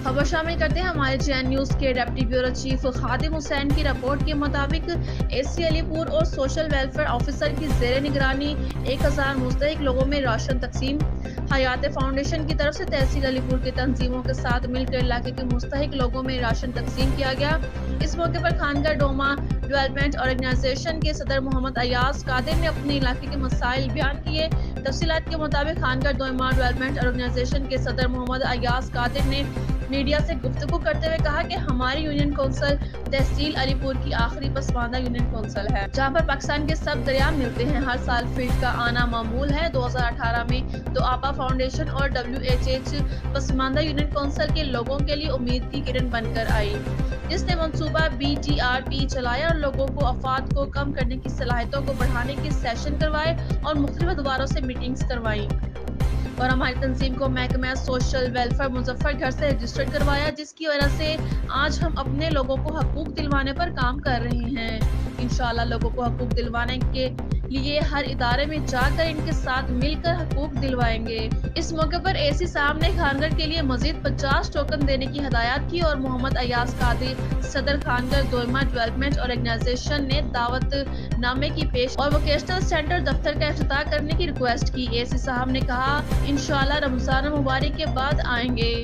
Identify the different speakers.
Speaker 1: خبر شامل کرتے ہیں ہمارے JN نیوز کے deputy bureau chief Khadim Hussain کی رپورٹ کے مطابق AC علی پور اور سوشل ویلفیئر آفیسر کی زیر نگرانی 1000 مستحق لوگوں میں راشن تقسیم۔ حیات فاؤنڈیشن کی طرف سے تحصیل علی پور کی تنظیموں کے ساتھ مل کر علاقے کے مستحق لوگوں میں راشن تقسیم کیا گیا۔ اس موقع پر خانگڑھ ڈوما ڈیولپمنٹ آرگنائزیشن کے صدر محمد ایاز قادر نے اپنے علاقے کے مسائل بیان کیے۔ تفصیلات کے مطابق خانگڑھ ڈوما ڈیولپمنٹ آرگنائزیشن کے صدر محمد ایاز قادر نے میڈیا سے گفتگو کرتے ہوئے کہا کہ ہماری یونین کونسل تحصیل علی پور کی آخری پسماندہ یونین کونسل ہے، جہاں پر پاکستان کے سب دریا ملتے ہیں۔ ہر سال فیلڈ کا آنا معمول ہے۔ 2018 میں تو آپا فاؤنڈیشن اور WHH پسماندہ یونین کونسل کے لوگوں کے لیے امید کی کرن بن کر آئی، جس نے منصوبہ BTRP چلایا اور لوگوں کو افات کو کم کرنے کی صلاحیتوں کو بڑھانے کے سیشن کروائے اور مختلف ادواروں سے میٹنگز کروائیں، اور ہماری تنظیم کو محکمہ سوشل ویلفیئر مظفر گھر سے رجسٹرڈ کروایا، جس کی وجہ سے آج ہم اپنے لوگوں کو حقوق دلوانے پر کام کر رہے ہیں۔ انشاءاللہ لوگوں کو حقوق دلوانے کے لیے ہر ادارے میں جا کر ان کے ساتھ مل کر حقوق دلوائیں گے۔ اس موقع پر AC صاحب نے خانگڑھ کے لیے مزید 50 ٹوکن دینے کی ہدایت کی اور محمد ایاز قادر صدر خانگڑھ ڈوما ڈیولپمنٹ آرگنائزیشن نے دعوت نامے کی پیش اور ووکیشنل سینٹر دفتر کا افتتاح کرنے کی ریکویسٹ کی۔ AC صاحب نے کہا انشاءاللہ رمضان مبارک کے بعد آئیں گے۔